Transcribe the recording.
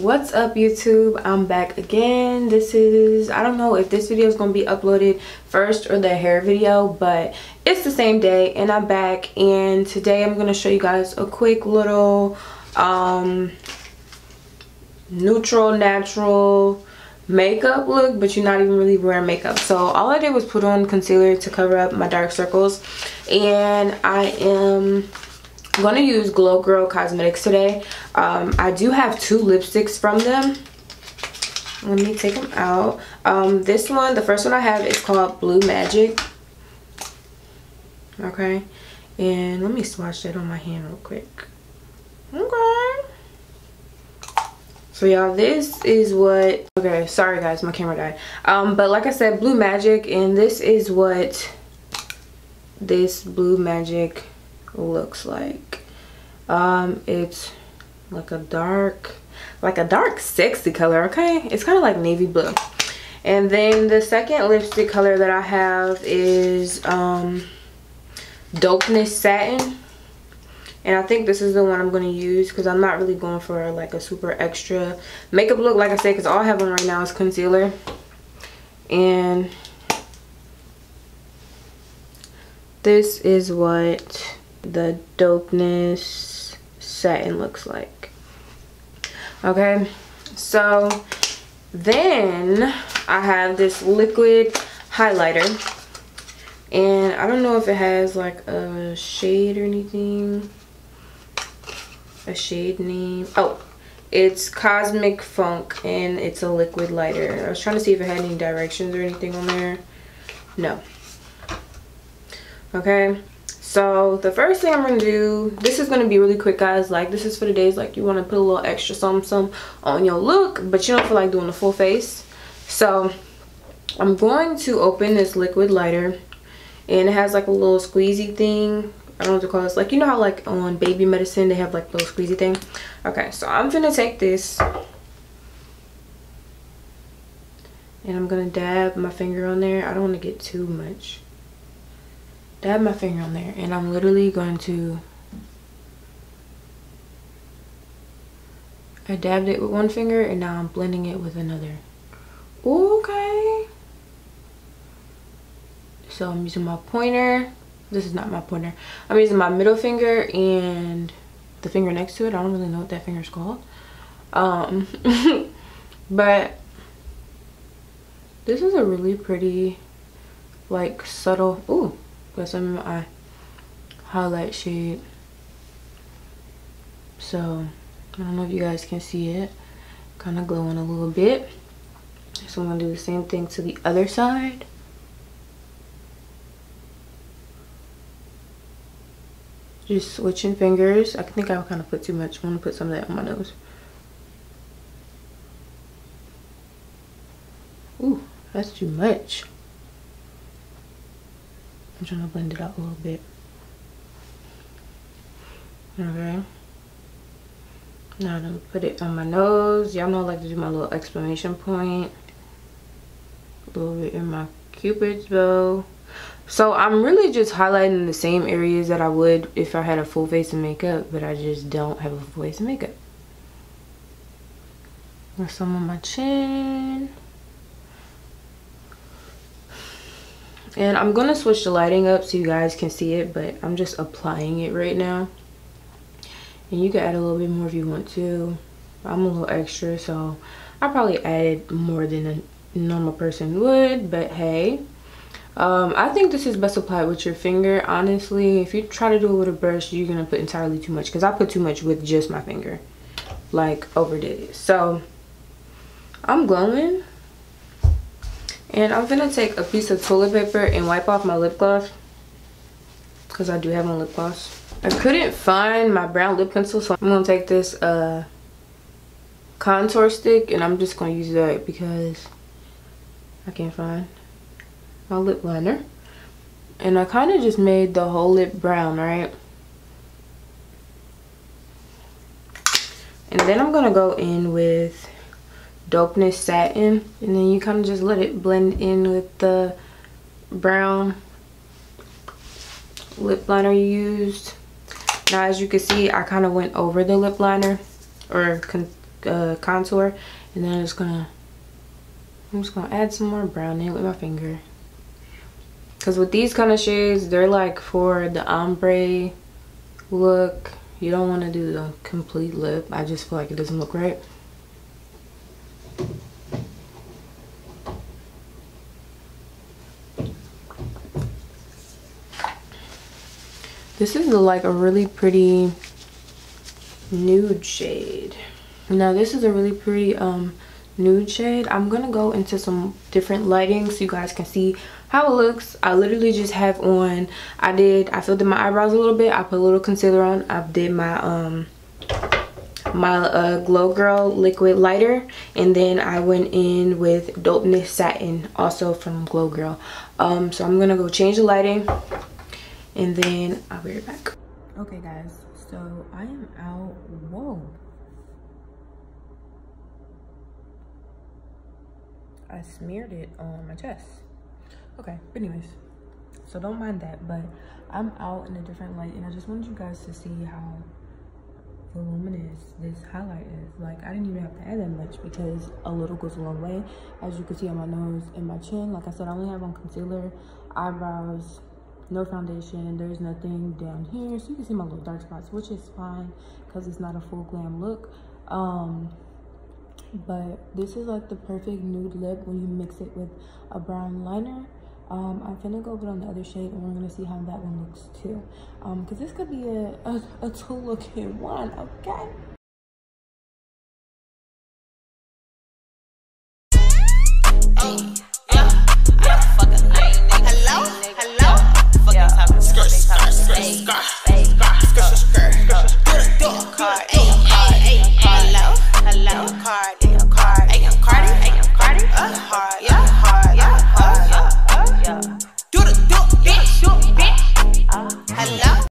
What's up, YouTube? I'm back again. This is, I don't know if this video is going to be uploaded first or the hair video, but it's the same day and I'm back. And today I'm going to show you guys a quick little neutral, natural makeup look, but you're not even really wearing makeup. So all I did was put on concealer to cover up my dark circles, and I am going to use GLOGirl Cosmetics today. I do have two lipsticks from them. Let me take them out. This one, the first one I have, is called Blue Magic. Okay, and let me swatch that on my hand real quick. Okay, so y'all, this is what, okay, sorry guys, my camera died. But like I said, Blue Magic, and this is what this Blue Magic looks like. It's like a dark sexy color. Okay, it's kind of like navy blue. And then the second lipstick color that I have is Dopeness Satin, and I think this is the one I'm going to use because I'm not really going for like a super extra makeup look, like I said, because all I have on right now is concealer. And this is what the Dopeness Satin looks like. Okay, so then I have this liquid highlighter, and I don't know if it has like a shade or anything, a shade name. Oh, it's Cosmic Funk, and it's a liquid lighter. I was trying to see if it had any directions or anything on there. No. Okay, so the first thing I'm going to do, this is going to be really quick, guys. Like, this is for the days like you want to put a little extra something on your look, but you don't feel like doing the full face. So I'm going to open this liquid lighter, and it has like a little squeezy thing. I don't know what to call this. Like, you know how like on baby medicine they have like little squeezy thing. Okay, so I'm gonna take this and I'm gonna dab my finger on there. I don't want to get too much. Dab my finger on there, and I'm literally going to, I dabbed it with one finger and now I'm blending it with another. Okay, so I'm using my pointer. This is not my pointer. I'm using my middle finger and the finger next to it. I don't really know what that finger is called. But this is a really pretty, like, subtle, ooh, got some in my eye, highlight shade. So I don't know if you guys can see it, kind of glowing a little bit. So I'm gonna do the same thing to the other side. Just switching fingers. I think I kind of put too much. I want to put some of that on my nose. Ooh, that's too much. I'm trying to blend it out a little bit. Okay. Now I'm gonna put it on my nose. Y'all know I like to do my little exclamation point. A little bit in my Cupid's bow. So I'm really just highlighting the same areas that I would if I had a full face of makeup, but I just don't have a full face of makeup. There's some on my chin. And I'm gonna switch the lighting up so you guys can see it, but I'm just applying it right now. And you can add a little bit more if you want to. I'm a little extra, so I probably added more than a normal person would, but hey. I think this is best applied with your finger. Honestly, if you try to do it with a brush, you're gonna put entirely too much, because I put too much with just my finger, like overdid it. So I'm glowing, and I'm gonna take a piece of toilet paper and wipe off my lip gloss, because I do have on lip gloss. I couldn't find my brown lip pencil, so I'm gonna take this contour stick, and I'm just gonna use that because I can't find my lip liner. And I kind of just made the whole lip brown, right? And then I'm gonna go in with Dopeness Satin, and then you kind of just let it blend in with the brown lip liner you used. Now, as you can see, I kind of went over the lip liner, or contour, and then I'm just gonna add some more browning with my finger. Because with these kind of shades, they're like for the ombre look. You don't want to do the complete lip. I just feel like it doesn't look right. This is like a really pretty nude shade. Now this is a really pretty nude shade. I'm gonna go into some different lighting so you guys can see how it looks. I literally just have on, I filled in my eyebrows a little bit. I put a little concealer on. I did my GLOGirl liquid lighter, and then I went in with Dopeness Satin, also from GLOGirl. So I'm gonna go change the lighting, and then I'll be right back. Okay guys, so I am out. Whoa, I smeared it on my chest. Okay, but anyways, so don't mind that, but I'm out in a different light, and I just wanted you guys to see how voluminous this highlight is. Like, I didn't even have to add that much because a little goes a long way. As you can see on my nose and my chin, like I said, I only have on concealer, eyebrows, no foundation. There's nothing down here, so you can see my little dark spots, which is fine because it's not a full glam look. But this is like the perfect nude lip when you mix it with a brown liner. I'm finna go put on the other shade, and we're gonna see how that one looks too, because this could be a two look in one. Okay.